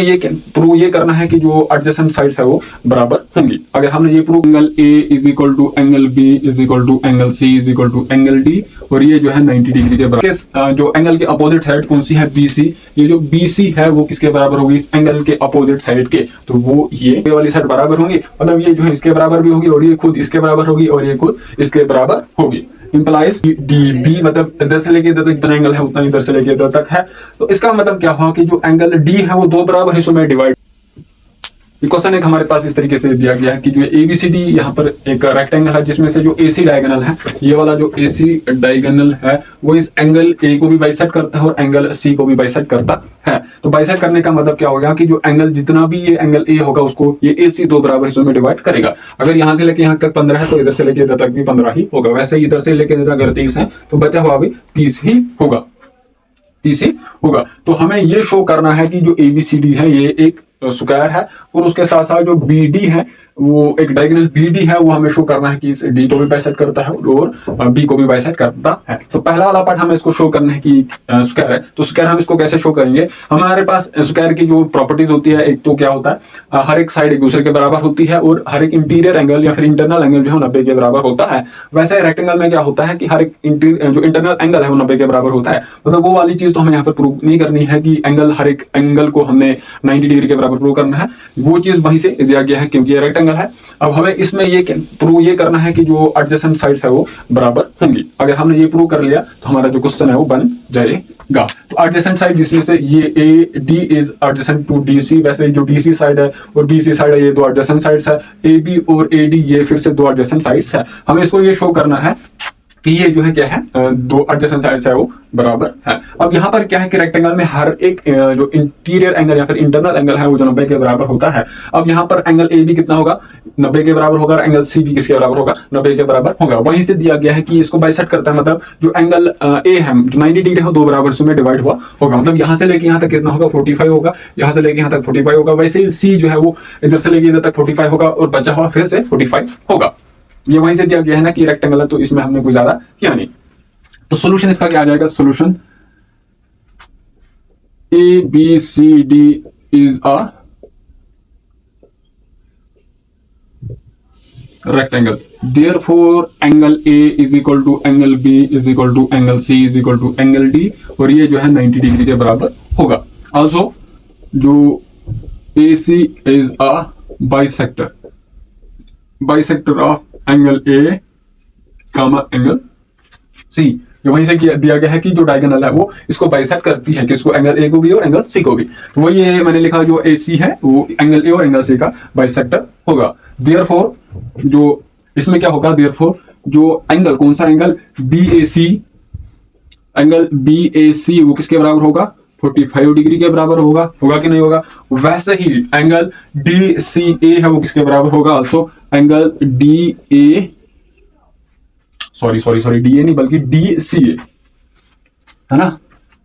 Prove ये करना है कि जो एडजेसेंट साइड्स है वो बराबर होंगी। अगर हमने ये prove angle A is equal to angle B is equal to angle C is equal to angle D और ये जो है 90 डिग्री के बराबर। जो एंगल के अपोजिट साइड कौन सी है, बी सी। ये जो बी सी है वो किसके बराबर होगी, इस एंगल के अपोजिट साइड के। तो वो ये वाली साइड बराबर होंगी, मतलब ये जो है इसके बराबर भी होगी और ये खुद इसके बराबर होगी और ये खुद इसके बराबर होगी। इंप्लाइज डी बी मतलब इधर से लेके इधर तक जितना एंगल है उतना इधर से लेके इधर तक है। तो इसका मतलब क्या हुआ कि जो एंगल डी है वो दो बराबर हिस्सों में डिवाइड। क्वेश्चन एक हमारे पास इस तरीके से दिया गया है कि जो एबीसीडी यहाँ पर एक रेक्टेंगल है जिसमें से जो एसी डायगोनल है, ये वाला जो एसी डायगोनल है वो इस एंगल ए को भी बाइसेक्ट करता है और एंगल सी को भी बाइसेक्ट करता है। तो बाइसेक्ट करने का मतलब क्या होगा कि जो एंगल जितना भी ये एंगल ए होगा उसको ये एसी दो बराबर हिस्सों में डिवाइड करेगा। अगर यहाँ से लेके यहाँ तक 15 है तो इधर से लेके इधर तक भी 15 ही होगा। वैसे ही इधर से लेके इधर अगर 30 है तो बचा हुआ भी 30 ही होगा, 30 ही होगा। तो हमें ये शो करना है कि जो एबीसीडी है ये एक स्क्वायर है और उसके साथ साथ जो बीडी है वो एक डायगोनल बीडी है, वो हमें शो करना है कि इस डी को भी बाइसेक्ट करता है और बी को भी बाइसेक्ट करता है। तो पहला वाला पार्ट हमें इसको शो करना है कि स्क्वायर है। तो स्क्वायर हम इसको कैसे शो करेंगे, हमारे पास स्क्वायर की जो प्रॉपर्टीज होती है, एक तो क्या होता है हर एक साइड एक दूसरे के बराबर होती है और हर एक इंटीरियर एंगल या फिर इंटरनल एंगल जो है 90 के बराबर होता है। वैसे रेक्टेंगल में क्या होता है कि हर एक जो इंटरनल एंगल है वो 90 के बराबर होता है। मतलब वो वाली चीज तो हमें यहाँ पर प्रूव नहीं करनी है कि एंगल हर एक एंगल को हमने 90 डिग्री के बराबर प्रूव करना है, वो चीज वहीं से दिया गया है क्योंकि ये रेक्टेंगल है। अब हमें इसमें ये प्रूव ये करना है कि जो एडजेसेंट साइड्स है वो बराबर होंगी। अगर हमने ये प्रूव कर लिया तो हमारा जो क्वेश्चन है वो बन जाएगा। तो एडजेसेंट साइड जिसमें से ये A D is adjacent to D C, वैसे जो डी सी साइड है और बी सी साइड है ये दो एडजेसेंट साइड्स है। ए बी और ए डी ये फिर से दो एडजेसेंट साइड्स है। हमें इसको ये शो करना है कि ये जो है क्या है दो एडजेसेंट साइड्स है वो बराबर है। अब यहाँ पर क्या है कि रेक्टेंगल में हर एक जो इंटीरियर एंगल या फिर इंटरनल एंगल है वो जो 90 के बराबर होता है। अब यहाँ पर एंगल ए बी कितना होगा, 90 के बराबर होगा, एंगल सी भी किसके बराबर होगा, 90 के बराबर होगा। वहीं से दिया गया है कि इसको बाइसेक्ट करता है, मतलब जो एंगल ए है जो 90 डिग्री है दो बराबर हिस्सों में डिवाइड हुआ होगा। मतलब यहाँ से लेके यहाँ तक कितना होगा 45 होगा, यहाँ से लेके यहाँ तक 45 होगा। वैसे ही सी जो है वो इधर से लेके इधर तक 45 होगा और बचा हुआ फिर से 45 होगा। ये वहीं से दिया गया है ना कि रेक्टेंगल है, तो इसमें हमने कुछ ज्यादा किया नहीं। तो सॉल्यूशन इसका क्या आ जाएगा, solution A B C D is a rectangle, therefore angle A is equal to angle B is equal to angle C is equal to angle D और ये जो है 90 डिग्री के बराबर होगा। ऑल्सो जो A C is a bisector of angle A comma angle C. ये वहीं से दिया गया है कि जो डायगोनल है वो इसको बाइसेक्ट करती है, किसको, एंगल ए को भी और एंगल सी को भी। तो वही ये मैंने लिखा जो ए सी है वो एंगल ए और एंगल सी का बाइसेक्टर होगा। देयरफॉर जो इसमें क्या होगा, देयरफॉर जो एंगल कौन सा एंगल बी ए सी, एंगल बी ए सी वो किसके बराबर होगा, 45 डिग्री के बराबर होगा कि नहीं होगा। वैसे ही एंगल डी सी ए है वो किसके बराबर होगा, also angle D A sorry D A नहीं बल्कि डी सी ए है ना,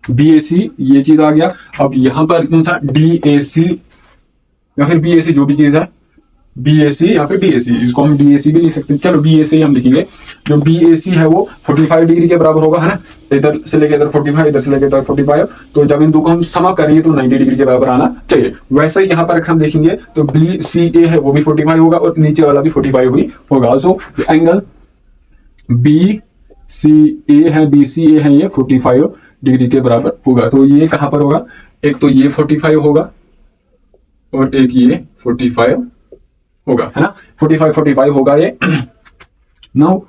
बी ए सी ये चीज आ गया। अब यहां पर कौन सा डी ए सी या फिर बी ए सी जो भी चीज है, बी ए सी या फिर डी ए सी, इसको हम डी ए सी भी लिख सकते हैं। चलो बी ए सी हम लिखेंगे। जो बी ए सी है वो 45 डिग्री के बराबर होगा, है ना, इधर से लेके इधर 45, इधर से लेके इधर 45। तो जब इन दो को हम समा करेंगे तो 90 डिग्री के बराबर आना चाहिए। वैसे ही यहाँ पर हम देखेंगे तो बी सी ए है वो भी 45 होगा और नीचे वाला भी 45 ही होगा। सो एंगल बी सी ए है, बी सी ए है ये 45 डिग्री के बराबर होगा। तो ये कहां पर होगा, एक तो ये 45 होगा और एक ये 45 होगा, है ना, 45 होगा ये। नाउ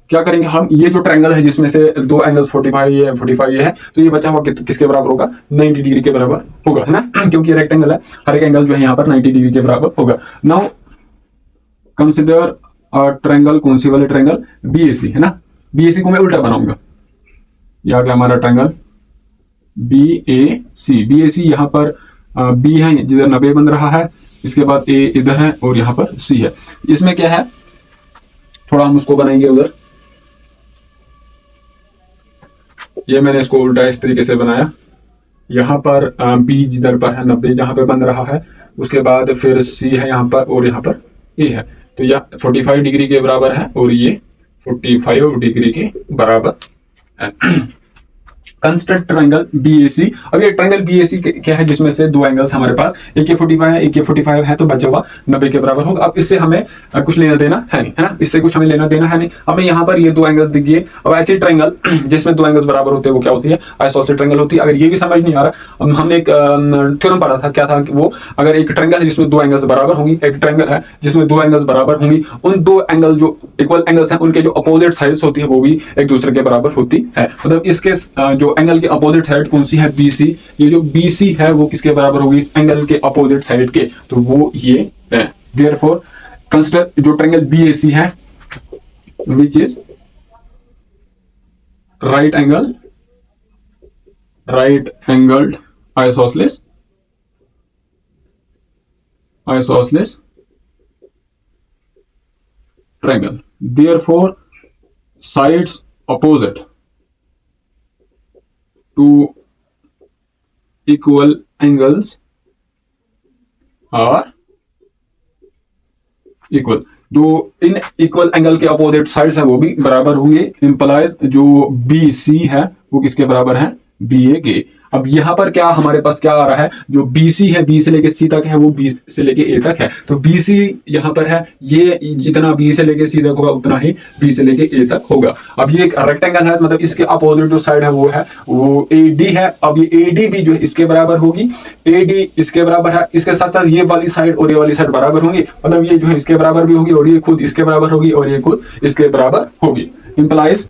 क्या करेंगे हम, ये जो ट्रायंगल है जिसमें से दो एंगल्स 45 ये है, तो ये बचा हुआ किसके बराबर होगा, 90 डिग्री के बराबर होगा, है ना, क्योंकि ये रेक्टेंगल है, हर एक एंगल जो है यहाँ पर 90 डिग्री के बराबर होगा। नाउ कंसिडर ट्रायंगल, कौन सी वाले ट्रायंगल, बीएसी, है ना। बीएसी को मैं उल्टा बनाऊंगा, यह आ गया हमारा ट्रायंगल बीएसी। बीएसी यहाँ पर बी है जिधर 90 बन रहा है, इसके बाद ए इधर है और यहाँ पर सी है। इसमें क्या है, थोड़ा हम उसको बनाएंगे उधर, ये मैंने इसको उल्टा इस तरीके से बनाया। यहाँ पर बी जिधर पर है 90 जहां पे बन रहा है, उसके बाद फिर सी है यहाँ पर और यहाँ पर ए है। तो यह 45 डिग्री के बराबर है और ये 45 डिग्री के बराबर है। Construct triangle B A C. अब ये ट्रायंगल बीएसी क्या है, जिसमें से दो एंगल्स हमारे पास AK 45 है, AK 45 है, तो बचा हुआ 90 के बराबर होगा। अब इससे हमें कुछ लेना देना है नहीं, है ना, इससे कुछ हमें लेना देना है नहीं। हमें यहाँ पर ये दो एंगल्स दिख गए। अब ऐसे ट्रायंगल जिसमें दो एंगल्स बराबर होते हैं वो क्या होती है, आइसोसेलेस ट्रायंगल होती है। अगर ये भी समझ नहीं आ रहा, हमने एक थ्योरम पढ़ा था, क्या था कि वो अगर एक ट्रायंगल है जिसमें दो एंगल्स बराबर होंगी, एक ट्रायंगल है जिसमें दो एंगल्स बराबर होंगी, उन दो एंगल जो इक्वल एंगल्स हैं उनके जो अपोजिट साइड्स होती है वो भी एक दूसरे के बराबर होती है। मतलब इसके जो एंगल के अपोजिट साइड कौन सी है, BC। ये जो BC है वो किसके बराबर होगी, इस एंगल के अपोजिट साइड के, तो वो ये है। देयरफॉर कंसीडर जो ट्रायंगल BAC है which is right angled isosceles triangle. Therefore, sides opposite to equal angles are equal. जो इन इक्वल एंगल के अपोजिट साइड्स है वो भी बराबर होंगे। इंप्लाइज जो BC है वो किसके बराबर है, BA के। अब यहां पर क्या हमारे पास क्या आ रहा है, जो BC है B से लेके C तक है वो B से लेके A तक है, तो BC यहां पर है, ये जितना B से लेके C तक होगा उतना ही B से लेके A तक होगा। अब ये एक रेक्टेंगल है, मतलब इसके अपोजिट जो साइड है वो AD है। अब ये AD भी जो है इसके बराबर होगी, AD इसके बराबर है, इसके साथ साथ ये वाली साइड और ये वाली साइड बराबर होंगी, मतलब ये जो है इसके बराबर भी होगी और ये खुद इसके बराबर होगी और ये खुद इसके बराबर होगी। इंप्लाइज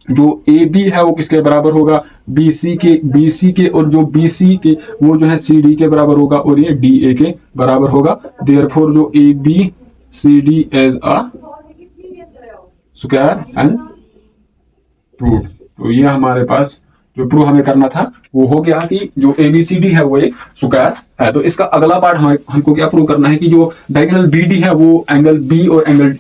जो AB है वो किसके बराबर होगा, BC के, और जो BC के वो जो है CD के बराबर होगा और ये DA के बराबर होगा। देयरफॉर जो ABCD as a square and prove. तो ये हमारे पास जो प्रूव हमें करना था वो हो गया कि जो ABCD है वो एक स्क्वायर है। तो इसका अगला पार्ट हमको क्या प्रूव करना है कि जो डायगोनल BD है वो एंगल B और एंगल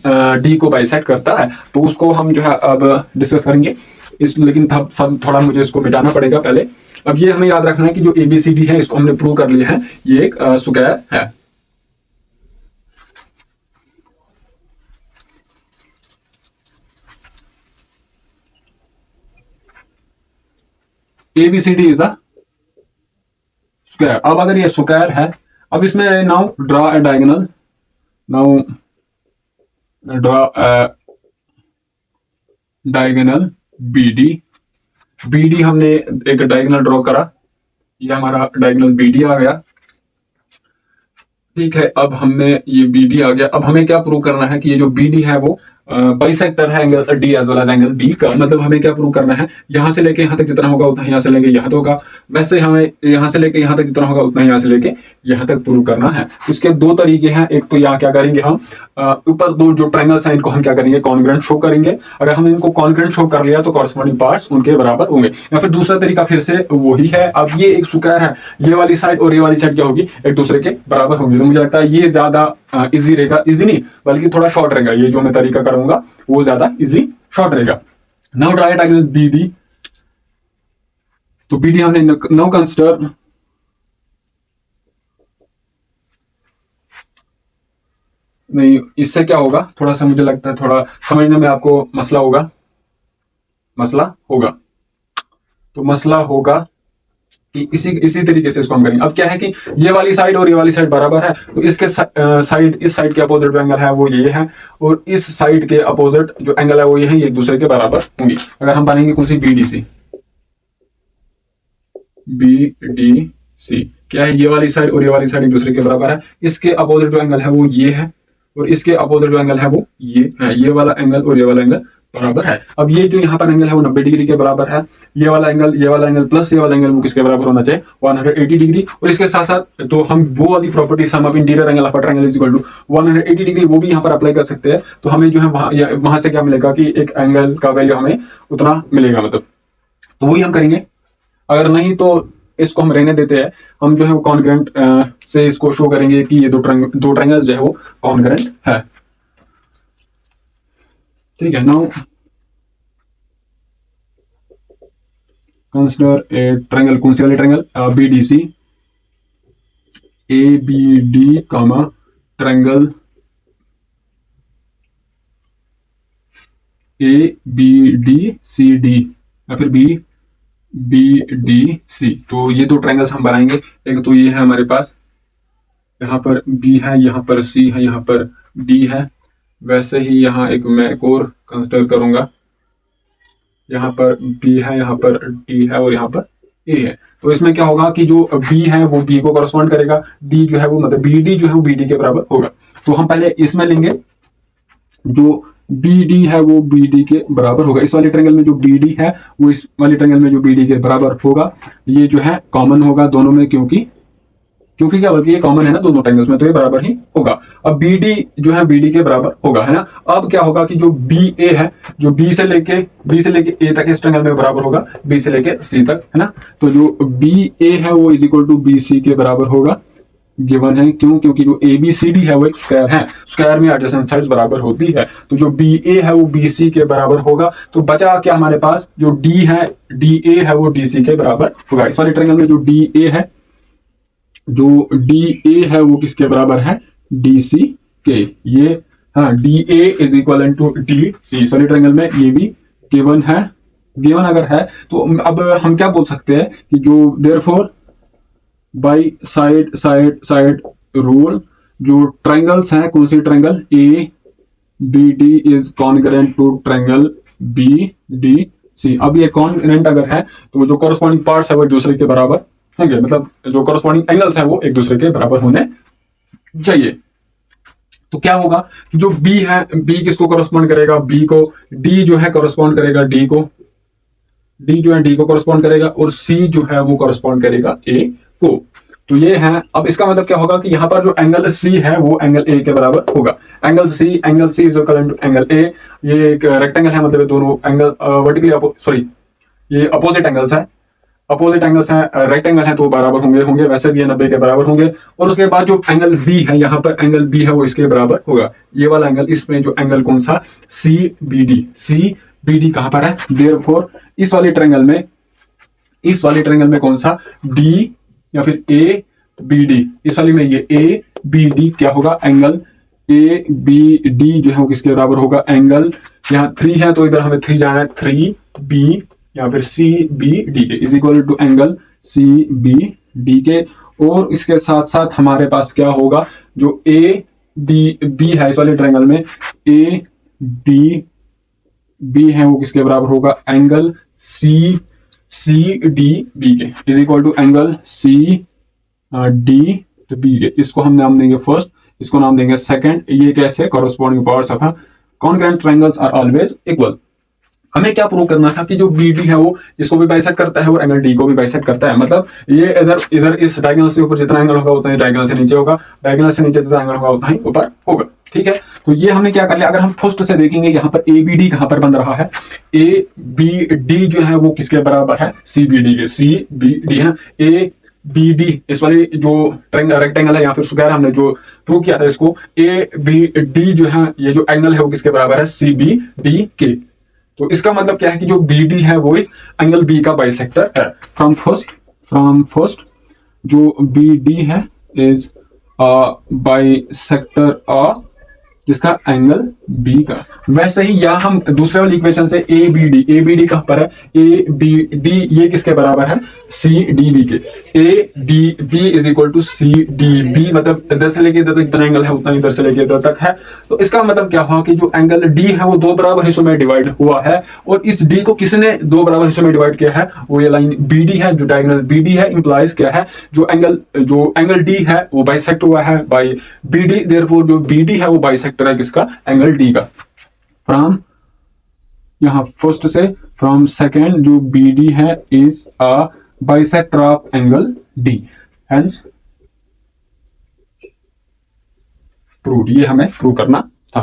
D को बाइसेक्ट करता है। तो उसको हम जो है अब डिस्कस करेंगे लेकिन सब थोड़ा मुझे इसको मिटाना पड़ेगा पहले। अब ये हमें याद रखना है कि जो ABCD है इसको हमने प्रूव कर लिया है, ये एक स्क्वायर है। ABCD is a square. अब अगर ये स्क्वायर है, अब इसमें now draw a diagonal, diagonal BD हमने एक डायगोनल ड्रॉ करा, ये हमारा डायगोनल BD आ गया। ठीक है, अब हमने ये BD आ गया। अब हमें क्या प्रूव करना है कि ये जो BD है वो बाइसेक्टर है angle D as well as angle B का। मतलब हमें क्या प्रूव करना है, यहां से लेके यहां तक जितना होगा उतना यहां से लेके यहां तक होगा, वैसे हमें यहां से लेके यहां तक जितना होगा उतना यहां से लेके यहां तक प्रूव करना है। उसके दो तरीके हैं, एक तो यहाँ क्या करेंगे हम ऊपर दो जो ट्रायंगल्स हैं इनको हम क्या करेंगे, कॉन्ग्रुएंट शो करेंगे। अगर हम इनको कॉन्ग्रुएंट शो कर लिया तो कॉरस्पॉन्डिंग पार्ट्स उनके बराबर होंगे। या फिर दूसरा तरीका फिर से वही है, अब ये एक स्क्वायर है, ये वाली साइड और ये वाली साइड क्या होगी, एक दूसरे के बराबर होगी। तो मुझे लगता है ये ज्यादा इजी रहेगा, इजी नहीं बल्कि थोड़ा शॉर्ट रहेगा, ये जो मैं तरीका करूंगा वो ज्यादा इजी शॉर्ट रहेगा। Now draw it against BD। तो BD हमने नाउ कंसीडर नहीं, इससे क्या होगा, थोड़ा सा मुझे लगता है थोड़ा समझने में आपको मसला होगा। तो मसला होगा कि इसी तरीके से इसको हम करेंगे। अब क्या है कि ये वाली साइड और ये वाली साइड बराबर है, तो इसके साइड इस साइड के अपोजिट जो एंगल है वो ये है, और इस साइड के अपोजिट जो एंगल है वो ये है, ये एक दूसरे के बराबर होंगी। अगर हम बनेंगे कौन सी, BDC क्या है, ये वाली साइड और ये वाली साइड एक दूसरे के बराबर है। इसके अपोजिट जो एंगल है वो ये है, और इसके अपोजिट जो एंगल है वो ये है। ये वाला एंगल और ये वाला एंगल बराबर है। अब ये जो यहाँ पर एंगल है वो 90 डिग्री के बराबर है। ये वाला एंगल प्लस ये वाला एंगल वो किसके बराबर होना चाहिए, 180 डिग्री। और इसके साथ साथ तो हम वो वाली property sum of interior angle of triangle is equal to 180 degree वो भी यहाँ पर अप्लाई कर सकते हैं। तो हमें जो है वहां से क्या मिलेगा कि एक एंगल का वैल्यू हमें उतना मिलेगा, मतलब तो वही हम करेंगे। अगर नहीं तो इसको हम रहने देते हैं, हम जो है वो कॉन्ग्रुएंट से इसको शो करेंगे कि ये दो ट्रायंगल्स जो है वो कॉन्ग्रुएंट है। ठीक है, नाउ कंसीडर ए ट्रायंगल, कौन सी वाली triangle, BDC ABD triangle ABDCD या फिर BDC। तो ये दो ट्रायंगल्स हम बनाएंगे। एक तो ये है हमारे पास, यहाँ पर B है, यहाँ पर C है, यहाँ पर D है। वैसे ही यहाँ मैं एक और कंसिडर करूंगा, यहाँ पर B है, यहाँ पर D है और यहाँ पर A है। तो इसमें क्या होगा कि जो B है वो B को करस्पॉन्ड करेगा, D जो है वो मतलब BD जो है वो BD के बराबर होगा। तो हम पहले इसमें लेंगे, जो BD है वो BD के बराबर होगा। इस वाले ट्रायंगल में जो BD है वो इस वाले ट्रायंगल में जो BD के बराबर होगा। ये जो है कॉमन होगा दोनों में, क्योंकि क्या, बल्कि ये कॉमन है ना दोनों ट्रायंगल्स में, तो ये बराबर ही होगा। अब BD जो है BD के बराबर होगा, है ना। अब क्या होगा कि जो BA है, जो B से लेके A तक इस ट्रायंगल में बराबर होगा, B से लेके C तक, है ना। तो जो BA है वो इज इक्वल टू BC के बराबर होगा, गिवन है। क्यों? क्योंकि जो ABCD है वो एक स्क्वायर है, स्क्वायर में एडजेसेंट साइड्स बराबर होती है। तो जो BA है वो BC के बराबर होगा। तो बचा क्या हमारे पास, जो DA है वो DC के बराबर होगा। इस वाले ट्रायंगल में जो DA है वो किसके बराबर है, DC के। ये हाँ, DA is equal to DC। इस वाले ट्रायंगल में ये भी गिवन है। गिवन अगर है तो अब हम क्या बोल सकते हैं कि जो देयरफॉर बाई साइड रूल, जो ट्रायंगल्स हैं, कौन सी triangle, ABD is congruent to triangle BDC। अब ये कॉन्ग्रुएंट अगर है तो जो कॉरस्पॉन्डिंग पार्ट्स है वो एक दूसरे के बराबर होंगे, मतलब जो कॉरस्पॉन्डिंग एंगल्स हैं वो एक दूसरे के बराबर होने चाहिए। तो क्या होगा कि जो B है, B किसको कॉरस्पॉन्ड करेगा, B को। D जो है कॉरस्पॉन्ड करेगा D को, D जो है D को कॉरस्पॉन्ड करेगा, और C जो है वो कॉरस्पॉन्ड करेगा A को। तो ये है। अब इसका मतलब क्या होगा कि यहाँ पर जो एंगल C है वो एंगल A के बराबर होगा। Angle C is equal to angle A। ये एक रेक्टेंगल है, मतलब दोनों एंगल वर्टिकली ये अपोजिट एंगल्स है, रेक्टेंगल है तो बराबर होंगे, वैसे भी ये 90 के बराबर होंगे। और उसके बाद जो एंगल B है, यहाँ पर एंगल B है वो इसके बराबर होगा, ये वाला एंगल। इसमें जो एंगल कौन सा, CBD कहां पर है, देयरफॉर इस वाले ट्रायंगल में कौन सा, D या फिर ABD। इस वाले में ये ABD क्या होगा, एंगल ABD जो है वो किसके बराबर होगा, एंगल यहाँ 3 है तो इधर हमें 3 जाना है, 3B या फिर CBD के is equal to angle CBD के। और इसके साथ साथ हमारे पास क्या होगा, जो ADB है इस वाले ट्रायंगल में, ADB है वो किसके बराबर होगा, एंगल CDB के is equal to angle CDB के। इसको हम नाम देंगे फर्स्ट, इसको नाम देंगे सेकंड। ये कैसे, corresponding parts of congruent triangles are always equal. हमें क्या प्रूव करना था कि जो BD है वो इसको भी बाइसेक्ट करता है और एंगल D को भी बाइसेक्ट करता है। मतलब ये इधर इस डायगोनल से ऊपर जितना एंगल होगा उतना ही डायगोनल से नीचे होगा, डायगोनल से नीचे जितना एंगल होगा उतना ही ऊपर होगा। ठीक है, तो ये हमने क्या कर लिया। अगर हम फर्स्ट से देखेंगे, यहाँ पर ABD कहां पर बन रहा है, ABD जो है वो किसके बराबर है, CBD के। CBD है ना, ABD इस वाले जो रेक्टेंगल है या फिर स्क्वायर हमने जो प्रूव किया था इसको, ABD जो है ये जो एंगल है वो किसके बराबर है, CBD के। तो इसका मतलब क्या है कि जो BD है वो इस एंगल B का बाइसेक्टर है। फ्रॉम फर्स्ट जो BD है इज बाइसेक्टर जिसका एंगल B का। वैसे ही यहां हम दूसरे वाली इक्वेशन से ABD कहां पर है, ABD ये किसके बराबर है, CDB के। ADB is equal to CDB, मतलब इधर से लेके इधर तक जितना एंगल है उतना इधर से लेके इधर तक है। तो इसका मतलब क्या हुआ कि जो एंगल D है वो 2 बराबर हिस्सों में डिवाइड हुआ है, और इस D को किसने 2 बराबर हिस्सों में डिवाइड किया है, वो ये लाइन BD है, जो डायगोनल BD है। इंप्लाइज क्या है, जो एंगल D है वो बाइसेक्ट हुआ है बाय BD, देयरफॉर जो BD है वो बाइसेक्टर है किसका, एंगल D का। फ्रॉम यहां फर्स्ट से फ्रॉम सेकेंड जो BD है is a bisector of angle D, hence proved. ये हमें प्रूव करना था।